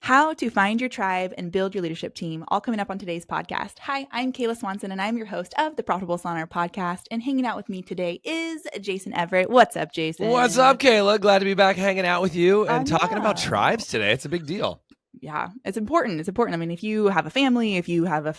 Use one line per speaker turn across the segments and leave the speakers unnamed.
How to find your tribe and build your leadership team, all coming up on today's podcast. Hi, I'm Kayla Swanson, and I'm your host of the Profitable Salon Owner Podcast. And hanging out with me today is Jason Everett. What's up, Jason?
What's up, Kayla? Glad to be back hanging out with you and talking about
know.
tribes today. It's a big deal.
Yeah, it's important. It's important. I mean, if you have a family, if you have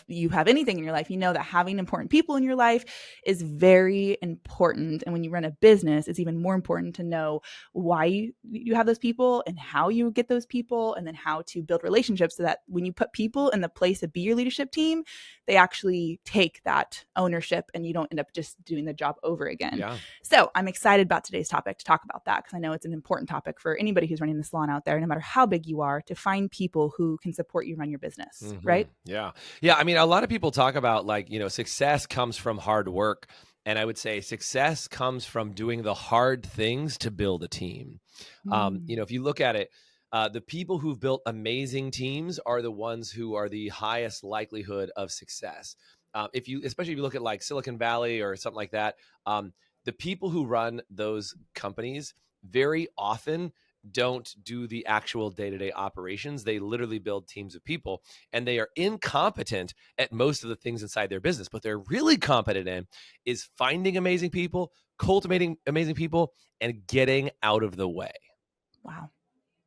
anything in your life, you know that having important people in your life is very important. And when you run a business, it's even more important to know why you have those people and how you get those people, and then how to build relationships so that when you put people in the place to be your leadership team, they actually take that ownership and you don't end up just doing the job over again.
Yeah.
So I'm excited about today's topic to talk about that, because I know it's an important topic for anybody who's running the salon out there, no matter how big you are, to find people who can support you run your business, right?
Yeah. Yeah. I mean, a lot of people talk about success comes from hard work. And I would say success comes from doing the hard things to build a team. If you look at it, the people who've built amazing teams are the ones who are the highest likelihood of success. Especially if you look at like Silicon Valley or something like that, the people who run those companies very often don't do the actual day-to-day operations. They literally build teams of people, and they are incompetent at most of the things inside their business. But they're really competent in is finding amazing people, cultivating amazing people, and getting out of the way.
Wow.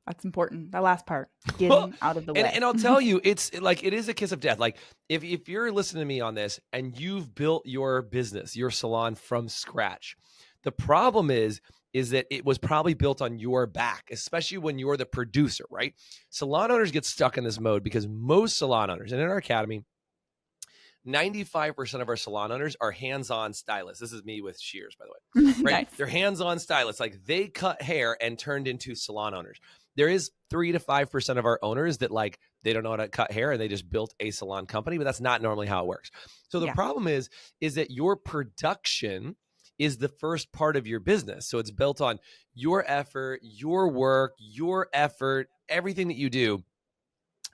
That's important. That last part, getting out of the way.
And I'll tell you, it is a kiss of death. Like if you're listening to me on this and you've built your business, your salon from scratch, the problem is that it was probably built on your back, especially when you're the producer, right? Salon owners get stuck in this mode because most salon owners, and in our academy, 95% of our salon owners are hands-on stylists. This is me with shears, by the way, right?
Nice.
They're hands-on stylists. Like they cut hair and turned into salon owners. There is 3 to 5% of our owners that they don't know how to cut hair and they just built a salon company, but that's not normally how it works. So the problem is that your production is the first part of your business. So it's built on your effort, your work, your effort, everything that you do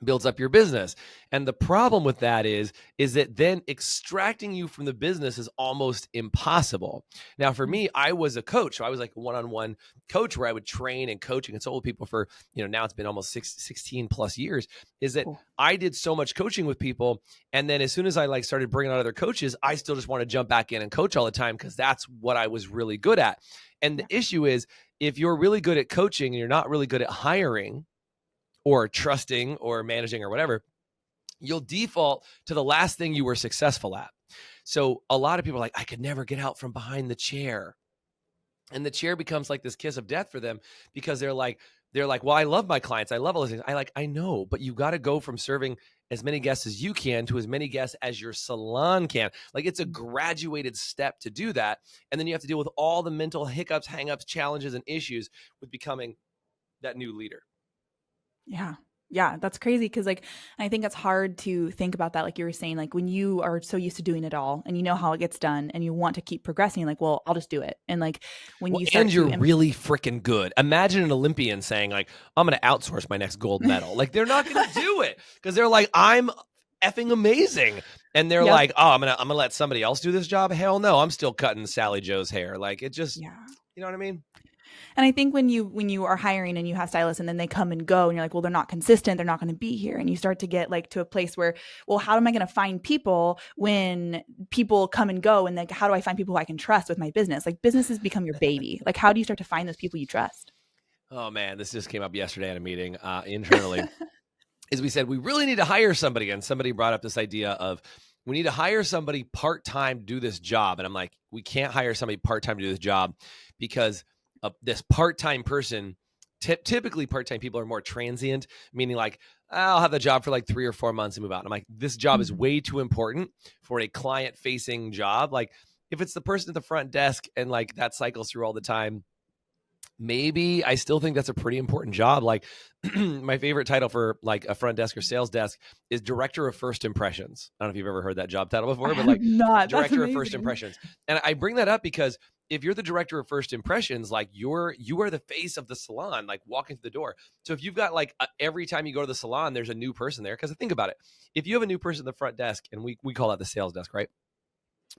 builds up your business. And the problem with that is that then extracting you from the business is almost impossible. Now, for me, I was a coach. So I was like a one-on-one coach where I would train and coach and consult with people for, now it's been almost 16 plus years, is that I did so much coaching with people. And then as soon as I started bringing on other coaches, I still just want to jump back in and coach all the time because that's what I was really good at. And the issue is, if you're really good at coaching and you're not really good at hiring or trusting or managing or whatever, you'll default to the last thing you were successful at. So a lot of people are like, I could never get out from behind the chair. And the chair becomes like this kiss of death for them because they're like, well, I love my clients. I love all those things. I know, but you got to go from serving as many guests as you can to as many guests as your salon can. Like it's a graduated step to do that. And then you have to deal with all the mental hiccups, hangups, challenges, and issues with becoming that new leader.
Yeah, that's crazy because I think it's hard to think about that. Like you were saying, when you are so used to doing it all and you know how it gets done and you want to keep progressing, well, I'll just do it. And
you're really freaking good. Imagine an Olympian saying I'm going to outsource my next gold medal. They're not going to do it because they're like, I'm effing amazing. And they're like, oh, I'm going to let somebody else do this job. Hell no. I'm still cutting Sally Joe's hair. It just, you know what I mean?
And I think when you are hiring and you have stylists and then they come and go and you're like, well, they're not consistent. They're not going to be here. And you start to get to a place where, well, how am I going to find people when people come and go? And how do I find people who I can trust with my business? Businesses become your baby. How do you start to find those people you trust?
Oh man, this just came up yesterday at a meeting internally. As we said, we really need to hire somebody. And somebody brought up this idea of, we need to hire somebody part-time to do this job. And I'm like, we can't hire somebody part-time to do this job because this part-time person, typically part-time people are more transient, meaning I'll have the job for 3 or 4 months and move out. And I'm like, this job is way too important for a client-facing job. If it's the person at the front desk and that cycles through all the time, maybe I still think that's a pretty important job. My favorite title for a front desk or sales desk is Director of First Impressions. I don't know if you've ever heard that job title before, but Director of First Impressions. And I bring that up because if you're the Director of First Impressions, you are the face of the salon, walking through the door. So if you've got every time you go to the salon, there's a new person there. Because think about it. If you have a new person at the front desk, and we call that the sales desk, right?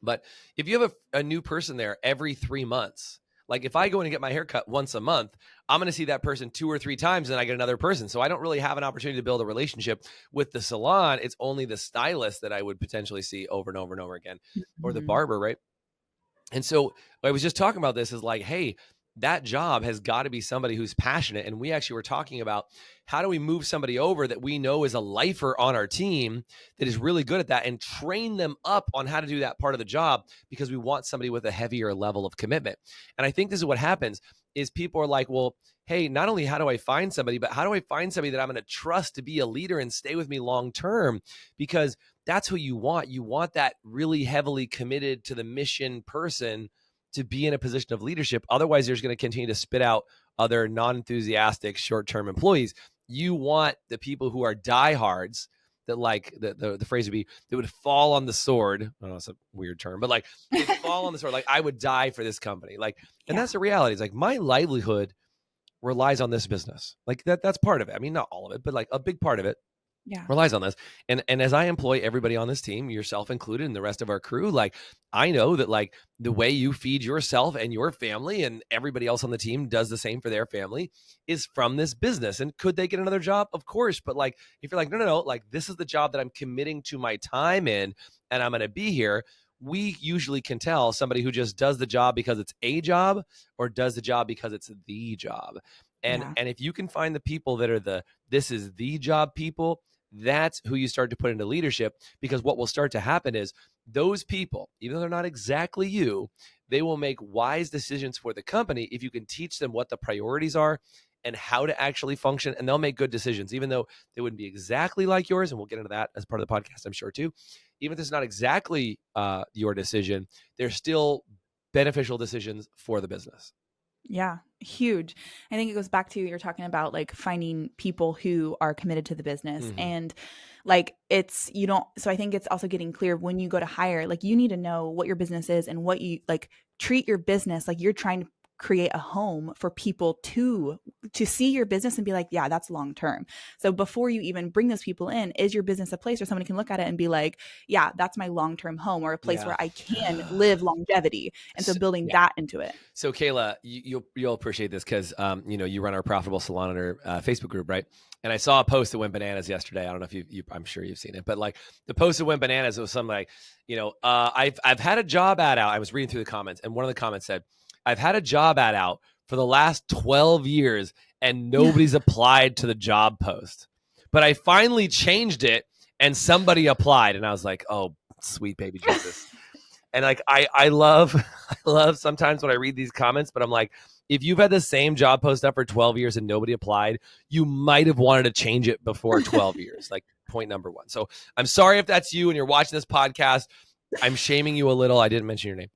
But if you have a new person there every 3 months, Like if I go in and get my hair cut once a month, I'm going to see that person 2 or 3 times, and I get another person. So I don't really have an opportunity to build a relationship with the salon. It's only the stylist that I would potentially see over and over and over again, or the barber, right? And so I was just talking about this is like, hey, that job has got to be somebody who's passionate. And we actually were talking about how do we move somebody over that we know is a lifer on our team that is really good at that and train them up on how to do that part of the job, because we want somebody with a heavier level of commitment. And I think this is what happens is people are like, well, hey, not only how do I find somebody, but how do I find somebody that I'm going to trust to be a leader and stay with me long term? Because that's who you want. You want that really heavily committed to the mission person to be in a position of leadership. Otherwise, you're just going to continue to spit out other non-enthusiastic short-term employees. You want the people who are diehards that, like the phrase would be, that would fall on the sword. I don't know, it's a weird term, but like they fall on the sword. Like I would die for this company. Like, and that's the reality. It's like my livelihood relies on this business. Like that's part of it. I mean, not all of it, but like a big part of it relies on this. And as I employ everybody on this team, yourself included, and the rest of our crew, like I know that like the way you feed yourself and your family and everybody else on the team does the same for their family is from this business. And could they get another job? Of course. But like, if you're like, no, like this is the job that I'm committing to my time in, and I'm going to be here. We usually can tell somebody who just does the job because it's a job or does the job because it's the job. And if you can find the people that are this is the job people, that's who you start to put into leadership, because what will start to happen is those people, even though they're not exactly you, they will make wise decisions for the company if you can teach them what the priorities are and how to actually function, and they'll make good decisions, even though they wouldn't be exactly like yours. And we'll get into that as part of the podcast, I'm sure too. Even if it's not exactly your decision, they're still beneficial decisions for the business.
Yeah, huge. I think it goes back to you're talking about like finding people who are committed to the business, and like so I think it's also getting clear when you go to hire, like you need to know what your business is and what you like treat your business like you're trying to create a home for people to see your business and be like, yeah, that's long term. So before you even bring those people in, is your business a place where somebody can look at it and be like, yeah, that's my long-term home, or a place where I can live longevity. And so building that into it.
So Kayla, you'll appreciate this because you run our Profitable Salon Owner Facebook group, right? And I saw a post that went bananas yesterday. I don't know if I'm sure you've seen it, but like the post that went bananas, it was something like, I've had a job ad out. I was reading through the comments, and one of the comments said, I've had a job ad out for the last 12 years and nobody's applied to the job post, but I finally changed it and somebody applied. And I was like, oh, sweet baby Jesus. And like, I love sometimes when I read these comments, but I'm like, if you've had the same job post up for 12 years and nobody applied, you might have wanted to change it before 12 years. Like point number one. So I'm sorry if that's you and you're watching this podcast. I'm shaming you a little. I didn't mention your name.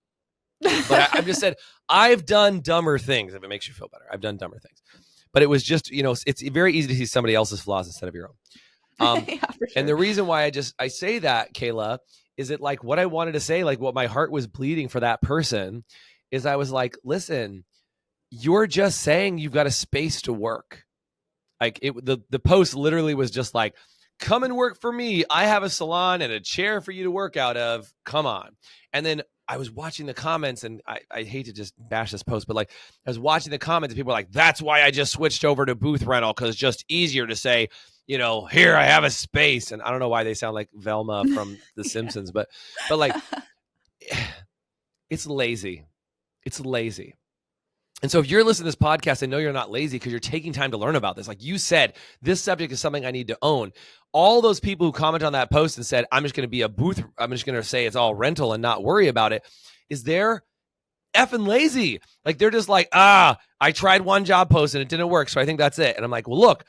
But I've just said, I've done dumber things, if it makes you feel better. I've done dumber things. But it was just, it's very easy to see somebody else's flaws instead of your own.
Yeah, for sure.
And the reason why I say that, Kayla, is it like what I wanted to say, like what my heart was bleeding for that person is I was like, listen, you're just saying you've got a space to work. Like the post literally was just like, come and work for me. I have a salon and a chair for you to work out of. Come on. And then I was watching the comments, and I hate to just bash this post, but like I was watching the comments and people were like, that's why I just switched over to booth rental, because it's just easier to say, here I have a space. And I don't know why they sound like Velma from The Simpsons, but like it's lazy. It's lazy. And so if you're listening to this podcast, I know you're not lazy because you're taking time to learn about this. Like you said, this subject is something I need to own. All those people who comment on that post and said, I'm just going to be a booth, I'm just going to say it's all rental and not worry about it, is they're effing lazy. Like they're just like, I tried one job post and it didn't work, so I think that's it. And I'm like, well, look,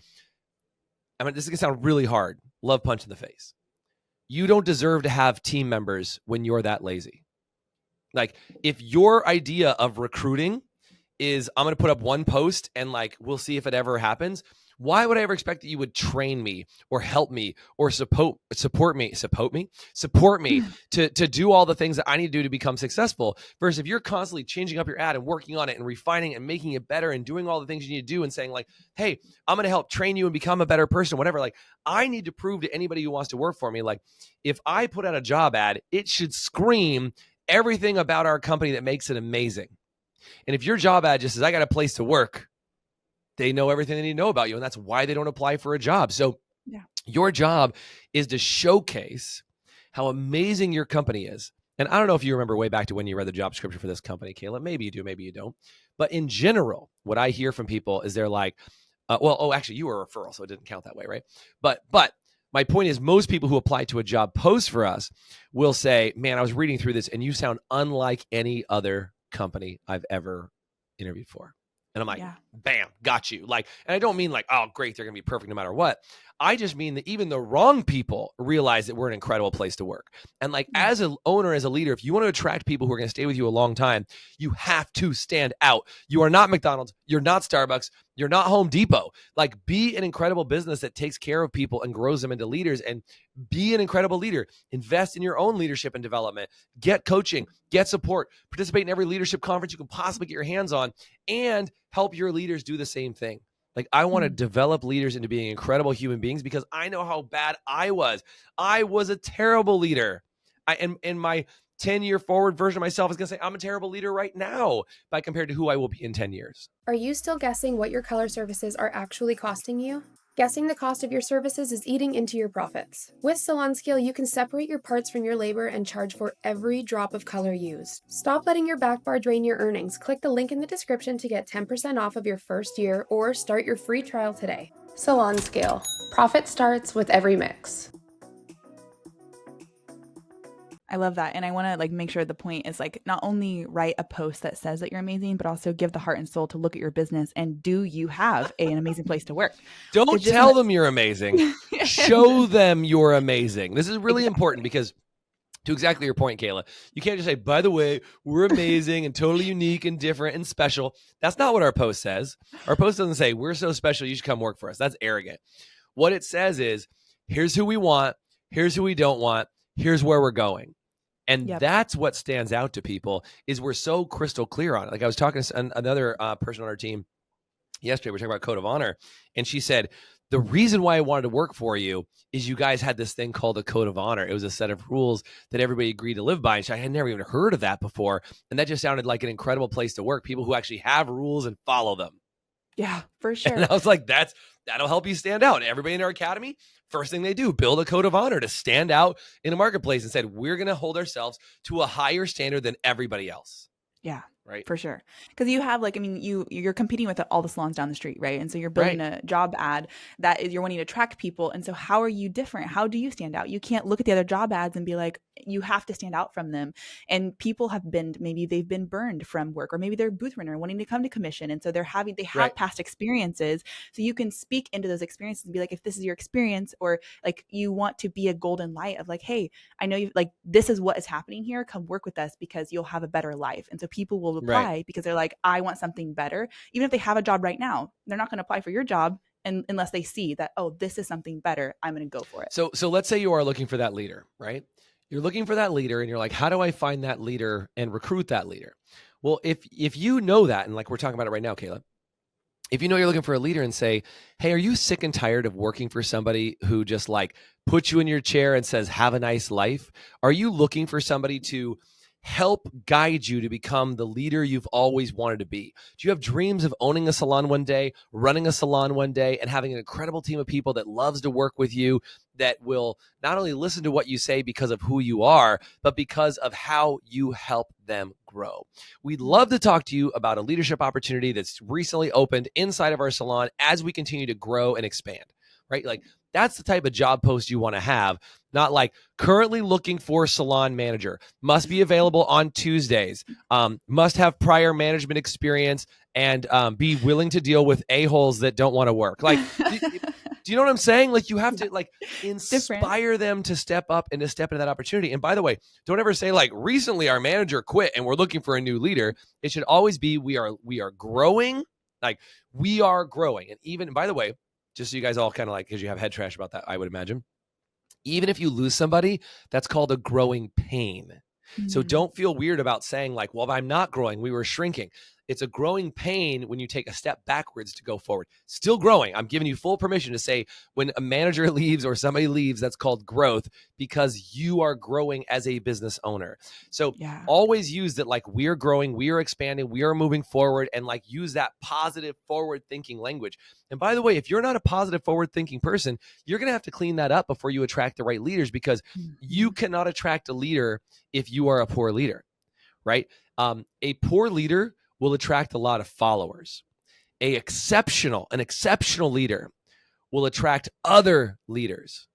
this is going to sound really hard. Love punch in the face. You don't deserve to have team members when you're that lazy. Like if your idea of recruiting is I'm going to put up one post and like, we'll see if it ever happens. Why would I ever expect that you would train me or help me or support me to do all the things that I need to do to become successful? Versus if you're constantly changing up your ad and working on it and refining and making it better and doing all the things you need to do and saying like, hey, I'm going to help train you and become a better person, whatever. Like I need to prove to anybody who wants to work for me, like if I put out a job ad, it should scream everything about our company that makes it amazing. And if your job ad just says, I got a place to work, they know everything they need to know about you. And that's why they don't apply for a job. So your job is to showcase how amazing your company is. And I don't know if you remember way back to when you read the job description for this company, Kayla. Maybe you do, maybe you don't. But in general, what I hear from people is they're like, actually, you were a referral, so it didn't count that way, right? But my point is, most people who apply to a job post for us will say, man, I was reading through this and you sound unlike any other company I've ever interviewed for. And I'm like, bam, got you. Like, and I don't mean like, oh, great, they're going to be perfect no matter what. I just mean that even the wrong people realize that we're an incredible place to work. And like, as an owner, as a leader, if you want to attract people who are going to stay with you a long time, you have to stand out. You are not McDonald's. You're not Starbucks. You're not Home Depot. Like, be an incredible business that takes care of people and grows them into leaders, and be an incredible leader. Invest in your own leadership and development. Get coaching, get support, participate in every leadership conference you can possibly get your hands on, and help your leaders do the same thing. Like, I want to develop leaders into being incredible human beings, because I know how bad I was. I was a terrible leader. And my 10-year forward version of myself is going to say, I'm a terrible leader right now by compared to who I will be in 10 years.
Are you still guessing what your color services are actually costing you? Guessing the cost of your services is eating into your profits. With Salon Scale, you can separate your parts from your labor and charge for every drop of color used. Stop letting your back bar drain your earnings. Click the link in the description to get 10% off of your first year, or start your free trial today. Salon Scale. Profit starts with every mix.
I love that. And I want to like make sure the point is like, not only write a post that says that you're amazing, but also give the heart and soul to look at your business and do you have an amazing place to work?
Don't tell them you're amazing. Show them you're amazing. This is really important, because to exactly your point, Kayla, you can't just say, by the way, we're amazing and totally unique and different and special. That's not what our post says. Our post doesn't say, we're so special, you should come work for us. That's arrogant. What it says is, here's who we want. Here's who we don't want. Here's where we're going. And that's what stands out to people, is we're so crystal clear on it. Like, I was talking to another person on our team yesterday. We were talking about code of honor. And she said, the reason why I wanted to work for you is you guys had this thing called a code of honor. It was a set of rules that everybody agreed to live by. And I had never even heard of that before. And that just sounded like an incredible place to work. People who actually have rules and follow them.
Yeah, for sure.
And I was like, that'll help you stand out. And everybody in our academy, first thing they do, build a code of honor to stand out in a marketplace, and said, we're going to hold ourselves to a higher standard than everybody else.
Yeah.
Right.
For sure. Because you have like, I mean, you're competing with all the salons down the street, right? And so you're building a job ad that is, you're wanting to attract people. And so how are you different? How do you stand out? You can't look at the other job ads and be like, you have to stand out from them. And people have been, maybe they've been burned from work, or maybe they're a booth runner wanting to come to commission. And so they have past experiences. So you can speak into those experiences and be like, if this is your experience, or like you want to be a golden light of like, hey, I know you like, this is what is happening here. Come work with us because you'll have a better life. And so people will apply because they're like, I want something better. Even if they have a job right now, they're not going to apply for your job unless they see that, oh, this is something better. I'm going to go for it.
So let's say you are looking for that leader, right? You're looking for that leader and you're like, how do I find that leader and recruit that leader? Well, if you know that, and like we're talking about it right now, Kayla, if you know you're looking for a leader and say, hey, are you sick and tired of working for somebody who just like puts you in your chair and says, have a nice life? Are you looking for somebody to help guide you to become the leader you've always wanted to be? Do you have dreams of owning a salon one day, running a salon one day, and having an incredible team of people that loves to work with you, that will not only listen to what you say because of who you are, but because of how you help them grow? We'd love to talk to you about a leadership opportunity that's recently opened inside of our salon as we continue to grow and expand, right? Like, that's the type of job post you want to have, not like currently looking for salon manager, must be available on Tuesdays, must have prior management experience, and be willing to deal with a-holes that don't want to work. Like, do you know what I'm saying? Like, you have to like inspire them to step up and to step into that opportunity. And by the way, don't ever say like, recently our manager quit and we're looking for a new leader. It should always be, we are growing. Like, we are growing. And even, by the way, just so you guys all kind of like, because you have head trash about that, I would imagine, even if you lose somebody, that's called a growing pain. Mm-hmm. So don't feel weird about saying like, well, I'm not growing, we were shrinking. It's a growing pain when you take a step backwards to go forward. Still growing. I'm giving you full permission to say when a manager leaves or somebody leaves, that's called growth because you are growing as a business owner. So always use that like we're growing, we are expanding, we are moving forward, and like use that positive forward thinking language. And by the way, if you're not a positive forward thinking person, you're going to have to clean that up before you attract the right leaders, because you cannot attract a leader if you are a poor leader, right? A poor leader will attract a lot of followers. An exceptional leader will attract other leaders.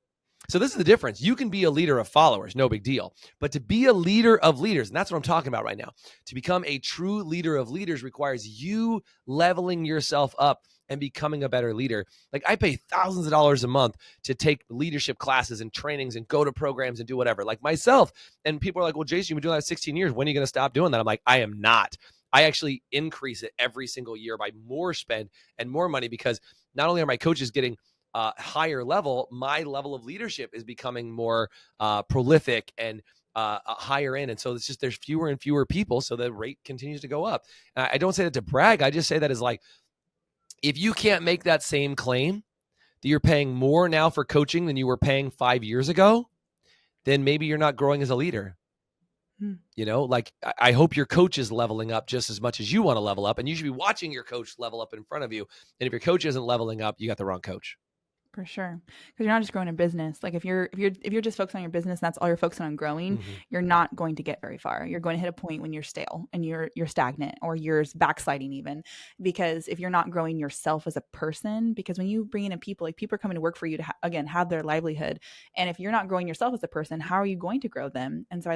So this is the difference. You can be a leader of followers, no big deal. But to be a leader of leaders, and that's what I'm talking about right now, to become a true leader of leaders requires you leveling yourself up and becoming a better leader. Like I pay thousands of dollars a month to take leadership classes and trainings and go to programs and do whatever, like myself. And people are like, well, Jason, you've been doing that 16 years. When are you going to stop doing that? I'm like, I am not. I actually increase it every single year by more spend and more money, because not only are my coaches getting higher level, my level of leadership is becoming more prolific and higher end. And so it's just, there's fewer and fewer people. So the rate continues to go up. I don't say that to brag. I just say that as like, if you can't make that same claim that you're paying more now for coaching than you were paying 5 years ago, then maybe you're not growing as a leader. You know, like I hope your coach is leveling up just as much as you want to level up, and you should be watching your coach level up in front of you. And if your coach isn't leveling up, you got the wrong coach.
For sure. Because you're not just growing a business. Like if you're just focused on your business and that's all you're focusing on growing, you're not going to get very far. You're going to hit a point when you're stale and you're stagnant, or you're backsliding even. Because if you're not growing yourself as a person, because when you bring in people, like people are coming to work for you to have their livelihood. And if you're not growing yourself as a person, how are you going to grow them? And so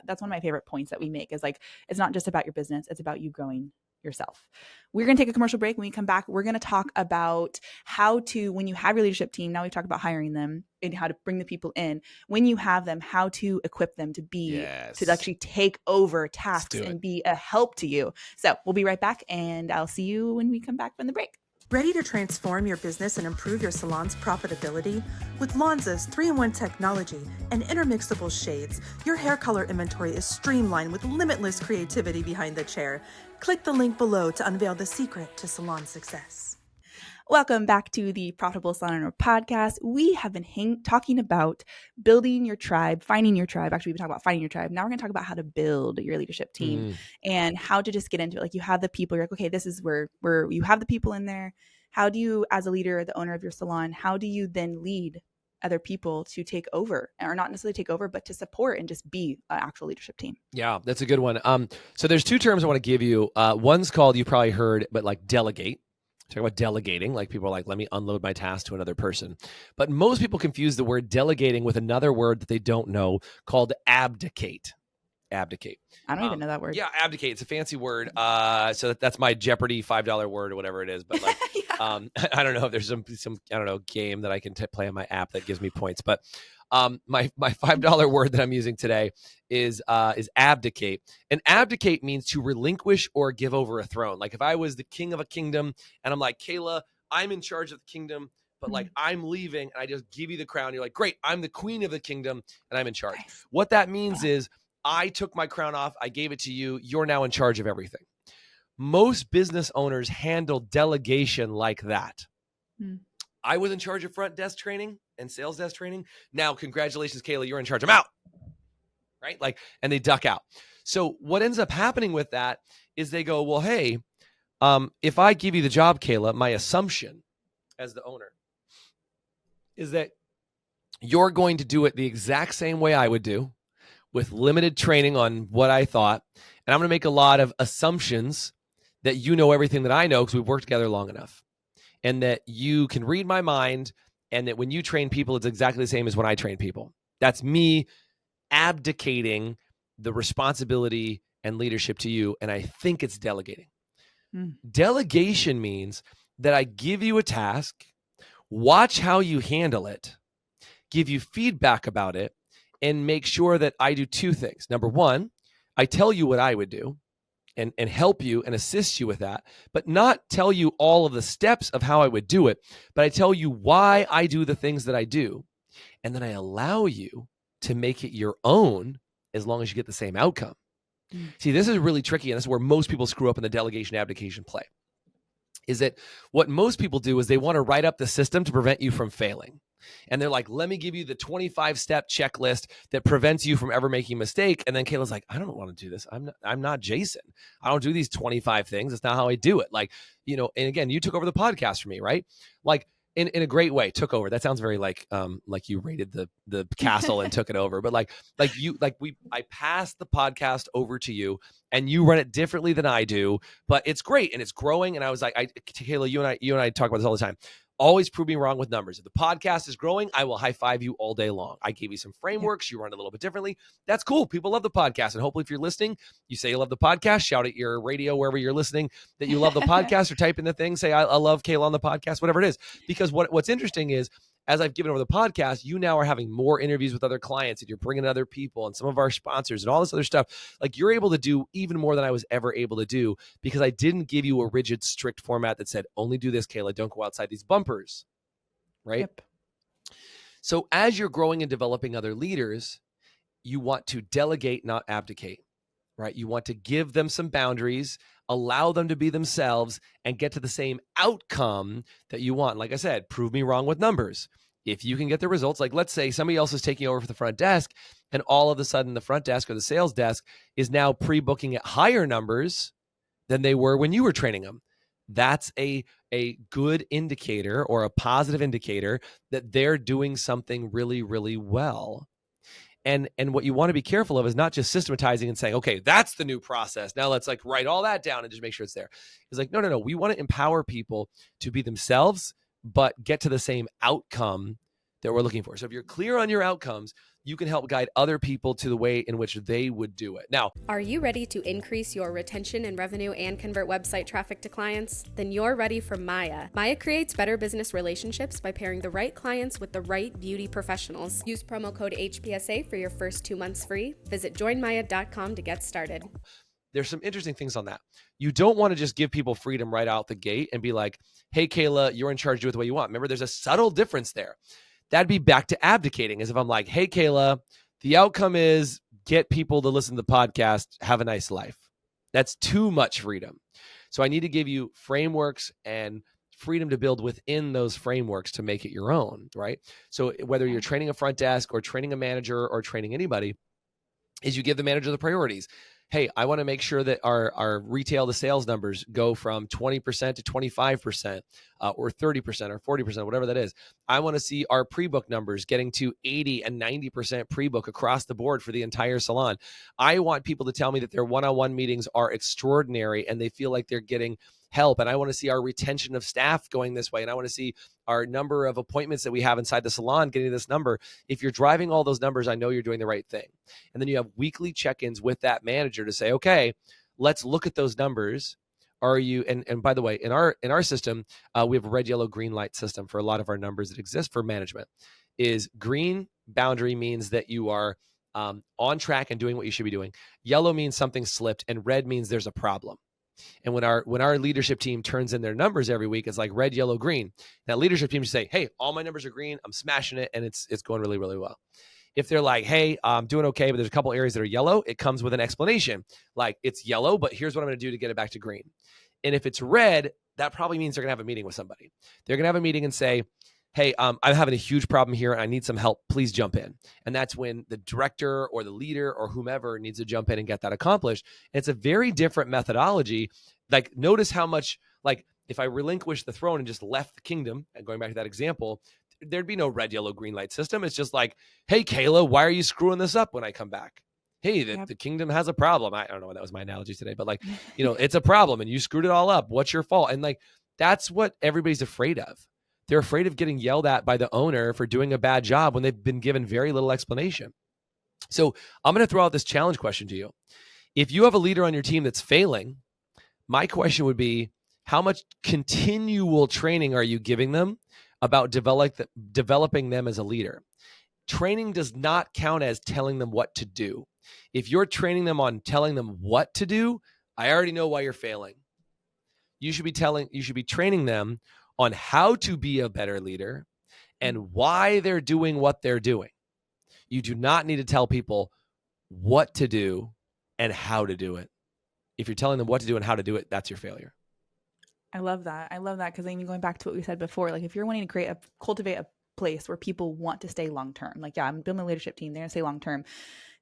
that's one of my favorite points that we make, is like, it's not just about your business, it's about you growing yourself. We're going to take a commercial break. When we come back, we're going to talk about how to, when you have your leadership team, now we've talked about hiring them and how to bring the people in. When you have them, how to equip them to be, to actually take over tasks and be a help to you. So we'll be right back, and I'll see you when we come back from the break.
Ready to transform your business and improve your salon's profitability? With Lonza's 3-in-1 technology and intermixable shades, your hair color inventory is streamlined with limitless creativity behind the chair. Click the link below to unveil the secret to salon success.
Welcome back to the Profitable Salon Owner Podcast. We have been talking about building your tribe, finding your tribe. Actually, we've been talking about finding your tribe. Now we're going to talk about how to build your leadership team and how to just get into it. Like you have the people, you're like, okay, this is where you have the people in there. How do you, as a leader, the owner of your salon, how do you then lead other people to take over, or not necessarily take over, but to support and just be an actual leadership team? Yeah,
that's a good one. So there's two terms I want to give you. One's called, you probably heard, but like delegate. Talk about delegating, like people are like, let me unload my task to another person. But most people confuse the word delegating with another word that they don't know called abdicate. Abdicate.
I don't even know that word.
Yeah, abdicate. It's a fancy word. So that's my Jeopardy $5 word or whatever it is. But like, I don't know if there's some I don't know, game that I can play on my app that gives me points. But my $5 word that I'm using today is abdicate. And abdicate means to relinquish or give over a throne. Like if I was the king of a kingdom and I'm like, Kayla, I'm in charge of the kingdom, but like I'm leaving and I just give you the crown. You're like, great, I'm the queen of the kingdom and I'm in charge. Nice. What that means is I took my crown off, I gave it to you, you're now in charge of everything. Most business owners handle delegation like that. I was in charge of front desk training and sales desk training. Now, congratulations, Kayla, you're in charge. I'm out. Right? Like, and they duck out. So what ends up happening with that is they go, well, hey, if I give you the job, Kayla, my assumption as the owner is that you're going to do it the exact same way I would do, with limited training on what I thought. And I'm going to make a lot of assumptions that you know everything that I know because we've worked together long enough. And that you can read my mind, and that when you train people, it's exactly the same as when I train people. That's me abdicating the responsibility and leadership to you, and I think it's delegating. Delegation means that I give you a task, watch how you handle it, give you feedback about it, and make sure that I do two things. Number one, I tell you what I would do and help you and assist you with that, but not tell you all of the steps of how I would do it, but I tell you why I do the things that I do. And then I allow you to make it your own as long as you get the same outcome. See, this is really tricky, and this is where most people screw up in the delegation abdication play. Is that what most people do is they want to write up the system to prevent you from failing. And they're like, let me give you the 25-step checklist that prevents you from ever making a mistake. And then Kayla's like, I don't want to do this. I'm not Jason. I don't do these 25 things. It's not how I do it. Like, and again, you took over the podcast for me, right? Like, in a great way, took over. That sounds very like you raided the castle and took it over. But I passed the podcast over to you, and you run it differently than I do. But it's great and it's growing. And I was like, Kayla, you and I talk about this all the time. Always prove me wrong with numbers. If the podcast is growing, I will high five you all day long. I gave you some frameworks. You run it a little bit differently. That's cool. People love the podcast. And hopefully if you're listening, you say you love the podcast, shout at your radio, wherever you're listening, that you love the podcast, or type in the thing, say, I love Kayla on the podcast, whatever it is. Because what's interesting is, as I've given over the podcast, you now are having more interviews with other clients, and you're bringing other people and some of our sponsors and all this other stuff. Like, you're able to do even more than I was ever able to do, because I didn't give you a rigid, strict format that said, only do this, Kayla, don't go outside these bumpers. Right?
Yep.
So as you're growing and developing other leaders, you want to delegate, not abdicate, right? You want to give them some boundaries, allow them to be themselves, and get to the same outcome that you want. Like I said, prove me wrong with numbers. If you can get the results, like let's say somebody else is taking over for the front desk, and all of a sudden the front desk or the sales desk is now pre-booking at higher numbers than they were when you were training them. That's a good indicator, or a positive indicator, that they're doing something really, really well. And what you want to be careful of is not just systematizing and saying, okay, that's the new process. Now let's like write all that down and just make sure it's there. It's like, no. We want to empower people to be themselves, but get to the same outcome that we're looking for. So if you're clear on your outcomes, you can help guide other people to the way in which they would do it. Now,
are you ready to increase your retention and revenue and convert website traffic to clients? Then you're ready for Maya. Maya creates better business relationships by pairing the right clients with the right beauty professionals. Use promo code HPSA for your first 2 months free. Visit joinmaya.com to get started.
There's some interesting things on that. You don't want to just give people freedom right out the gate and be like, hey, Kayla, you're in charge, do it the way you want. Remember, there's a subtle difference there. That'd be back to abdicating, as if I'm like, hey, Kayla, the outcome is get people to listen to the podcast, have a nice life. That's too much freedom. So I need to give you frameworks and freedom to build within those frameworks to make it your own, right? So whether you're training a front desk or training a manager or training anybody, is you give the manager the priorities. Hey, I want to make sure that our retail to sales numbers go from 20% to 25%, or 30% or 40%, whatever that is. I want to see our pre-book numbers getting to 80 and 90% pre-book across the board for the entire salon. I want people to tell me that their one-on-one meetings are extraordinary and they feel like they're getting help. And I want to see our retention of staff going this way. And I want to see our number of appointments that we have inside the salon getting this number. If you're driving all those numbers, I know you're doing the right thing. And then you have weekly check-ins with that manager to say, okay, let's look at those numbers. Are you, and by the way, in our system, we have a red, yellow, green light system for a lot of our numbers that exist for management. Is green boundary means that you are on track and doing what you should be doing. Yellow means something slipped, and red means there's a problem. And when our leadership team turns in their numbers every week, it's like red, yellow, green. That leadership team should say, hey, all my numbers are green. I'm smashing it. And it's going really, really well. If they're like, hey, I'm doing okay, but there's a couple areas that are yellow, it comes with an explanation. Like, it's yellow, but here's what I'm going to do to get it back to green. And if it's red, that probably means they're going to have a meeting with somebody. They're going to have a meeting and say, hey, I'm having a huge problem here and I need some help. Please jump in. And that's when the director or the leader or whomever needs to jump in and get that accomplished. And it's a very different methodology. Like, notice how much, like, if I relinquished the throne and just left the kingdom, and going back to that example, there'd be no red, yellow, green light system. It's just like, hey, Kayla, why are you screwing this up when I come back? Hey, the kingdom has a problem. I don't know what that was my analogy today, but like, it's a problem and you screwed it all up. What's your fault? And like, that's what everybody's afraid of. They're afraid of getting yelled at by the owner for doing a bad job when they've been given very little explanation. So I'm going to throw out this challenge question to you. If you have a leader on your team that's failing, my question would be, how much continual training are you giving them about developing them as a leader? Training does not count as telling them what to do. If you're training them on telling them what to do, I already know why you're failing. You should be training them on how to be a better leader and why they're doing what they're doing. You do not need to tell people what to do and how to do it. If you're telling them what to do and how to do it, that's your failure.
I love that. I love that because even going back to what we said before, like if you're wanting to cultivate a place where people want to stay long term, like I'm building a leadership team, they're gonna stay long term.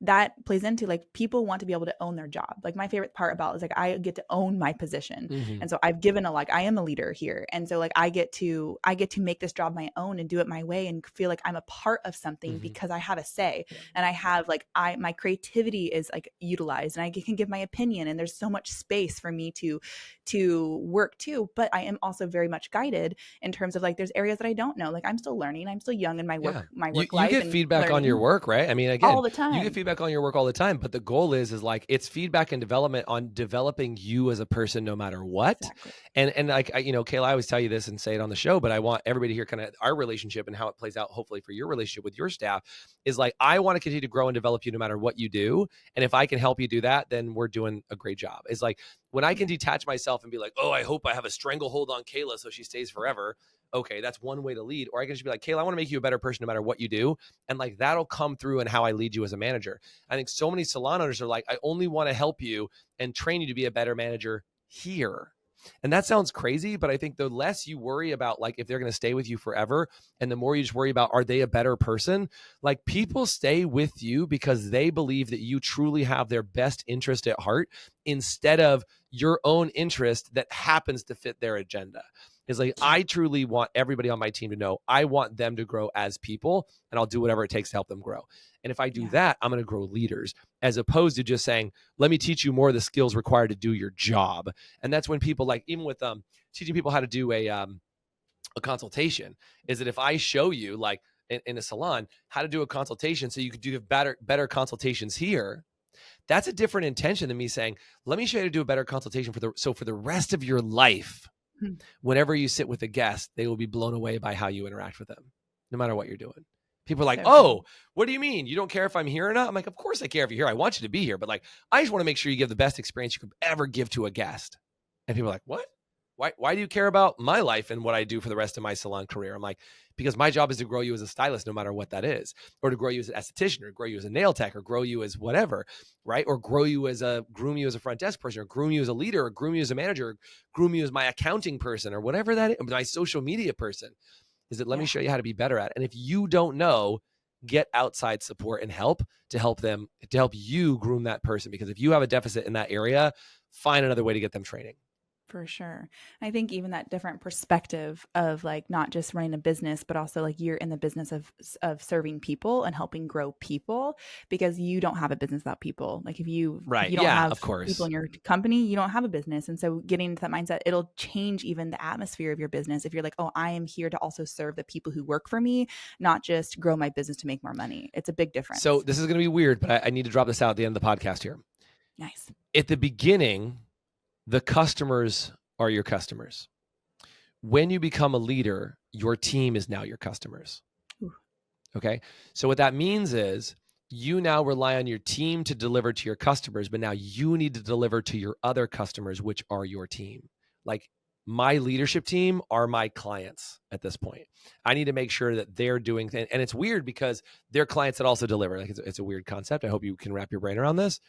That plays into like people want to be able to own their job. Like my favorite part about it is like I get to own my position, and so I've given I am a leader here, and so like I get to make this job my own and do it my way and feel like I'm a part of something because I have a say, and I have my creativity is like utilized, and I can give my opinion, and there's so much space for me to work too. But I am also very much guided in terms of like there's areas that I don't know. Like I'm still learning. I'm still young in my work life.
You get feedback on your work, right? I mean, again,
all the time.
You get feedback on your work all the time, but the goal is like it's feedback and development on developing you as a person no matter what.
Exactly.
And like, Kayla, I always tell you this and say it on the show, but I want everybody to hear kind of our relationship and how it plays out, hopefully for your relationship with your staff, is like, I want to continue to grow and develop you no matter what you do. And if I can help you do that, then we're doing a great job. It's like when I can detach myself and be like, oh, I hope I have a stranglehold on Kayla so she stays forever. Okay, that's one way to lead. Or I can just be like, Kayla, I want to make you a better person no matter what you do. And like, that'll come through in how I lead you as a manager. I think so many salon owners are like, I only want to help you and train you to be a better manager here. And that sounds crazy, but I think the less you worry about like if they're going to stay with you forever, and the more you just worry about, are they a better person? Like people stay with you because they believe that you truly have their best interest at heart instead of your own interest that happens to fit their agenda. Is like, I truly want everybody on my team to know I want them to grow as people, and I'll do whatever it takes to help them grow. And if I do that, I'm going to grow leaders, as opposed to just saying, let me teach you more of the skills required to do your job. And that's when people like, even with teaching people how to do a consultation, is that if I show you like in a salon how to do a consultation so you could do better consultations here, that's a different intention than me saying, let me show you how to do a better consultation for the rest of your life. Whenever you sit with a guest, they will be blown away by how you interact with them, no matter what you're doing. People are like, oh, what do you mean? You don't care if I'm here or not? I'm like, of course I care if you're here. I want you to be here. But like, I just want to make sure you give the best experience you could ever give to a guest. And people are like, what? Why do you care about my life and what I do for the rest of my salon career? I'm like, because my job is to grow you as a stylist, no matter what that is, or to grow you as an esthetician, or grow you as a nail tech, or grow you as whatever, right? Or groom you as a front desk person, or groom you as a leader, or groom you as a manager, or groom you as my accounting person, or whatever that is, my social media person. Is that let me show you how to be better at it. And if you don't know, get outside support and help to help you groom that person. Because if you have a deficit in that area, find another way to get them training.
For sure. I think even that different perspective of like not just running a business, but also like you're in the business of serving people and helping grow people, because you don't have a business without people. Like if you don't have
of course.
people in your company, you don't have a business. And so getting into that mindset, it'll change even the atmosphere of your business. If you're like, oh, I am here to also serve the people who work for me, not just grow my business to make more money. It's a big difference.
So this is going to be weird, but I need to drop this out at the end of the podcast here.
Nice.
At the beginning, the customers are your customers. When you become a leader, your team is now your customers.
Ooh.
Okay. So what that means is you now rely on your team to deliver to your customers, but now you need to deliver to your other customers, which are your team. Like my leadership team are my clients at this point. I need to make sure that they're doing things. And it's weird because they're clients that also deliver. Like it's a weird concept. I hope you can wrap your brain around this.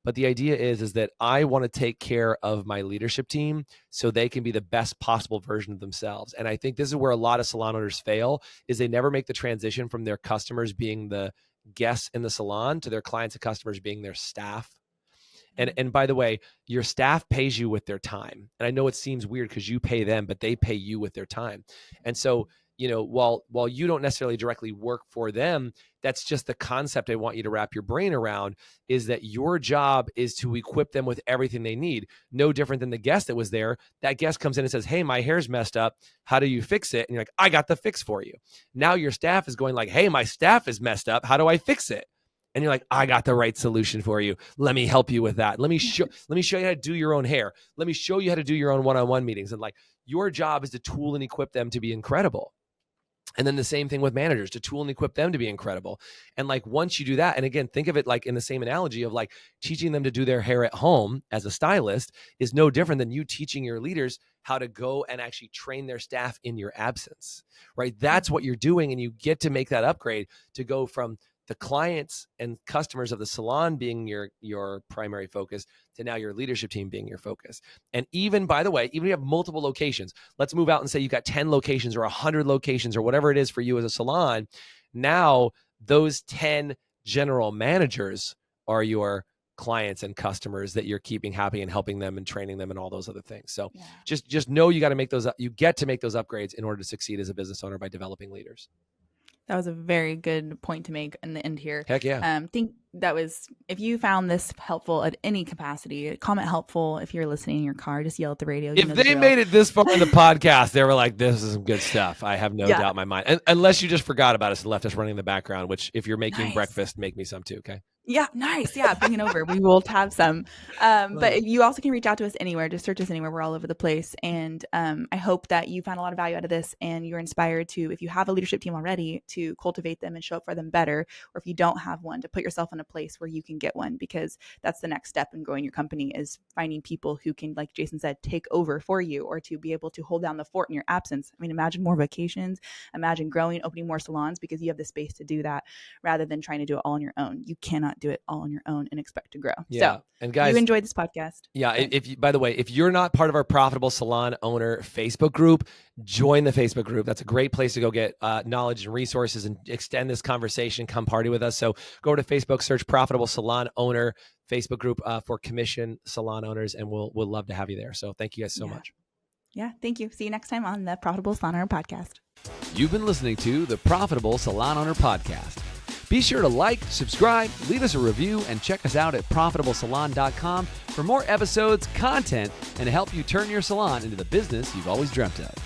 But the idea is that I want to take care of my leadership team so they can be the best possible version of themselves. And I think this is where a lot of salon owners fail, is they never make the transition from their customers being the guests in the salon to their clients and customers being their staff. And by the way, your staff pays you with their time. And I know it seems weird because you pay them, but they pay you with their time. And so, while you don't necessarily directly work for them, that's just the concept I want you to wrap your brain around, is that your job is to equip them with everything they need. No different than the guest that was there. That guest comes in and says, hey, my hair's messed up. How do you fix it? And you're like, I got the fix for you. Now your staff is going like, hey, my staff is messed up. How do I fix it? And you're like, I got the right solution for you. Let me help you with that. Let me show you how to do your own hair. Let me show you how to do your own one-on-one meetings. And like, your job is to tool and equip them to be incredible. And then the same thing with managers, to tool and equip them to be incredible. And like, once you do that, and again, think of it like in the same analogy of like teaching them to do their hair at home as a stylist is no different than you teaching your leaders how to go and actually train their staff in your absence, right? That's what you're doing. And you get to make that upgrade to go from the clients and customers of the salon being your primary focus to now your leadership team being your focus. And even, by the way, even if you have multiple locations, let's move out and say you've got 10 locations or 100 locations or whatever it is for you as a salon. Now those 10 general managers are your clients and customers that you're keeping happy and helping them and training them and all those other things. So just know you got to make those, you get to make those upgrades in order to succeed as a business owner by developing leaders.
That was a very good point to make in the end here.
Heck yeah.
Think that was, if you found this helpful at any capacity, comment helpful. If you're listening in your car, just yell at the radio.
If they made it this far in the podcast, they were like, this is some good stuff. I have no doubt in my mind. And, unless you just forgot about us and left us running in the background, which if you're making breakfast, make me some too. Okay.
Yeah, nice. Yeah, bring it over. We will have some. But you also can reach out to us anywhere. Just search us anywhere. We're all over the place. And I hope that you found a lot of value out of this and you're inspired to, if you have a leadership team already, to cultivate them and show up for them better. Or if you don't have one, to put yourself in a place where you can get one, because that's the next step in growing your company, is finding people who can, like Jason said, take over for you, or to be able to hold down the fort in your absence. I mean, imagine more vacations, imagine growing, opening more salons, because you have the space to do that rather than trying to do it all on your own. You cannot do it all on your own and expect to grow.
Yeah.
So,
and guys,
you enjoyed this podcast.
Yeah. If you, by the way, if you're not part of our Profitable Salon Owner Facebook group, join the Facebook group. That's a great place to go get knowledge and resources and extend this conversation. Come party with us. So go to Facebook, search Profitable Salon Owner Facebook group for commission salon owners, and we'll love to have you there. So thank you guys so much.
Yeah. Thank you. See you next time on the Profitable Salon Owner Podcast.
You've been listening to the Profitable Salon Owner Podcast. Be sure to like, subscribe, leave us a review, and check us out at profitablesalon.com for more episodes, content, and to help you turn your salon into the business you've always dreamt of.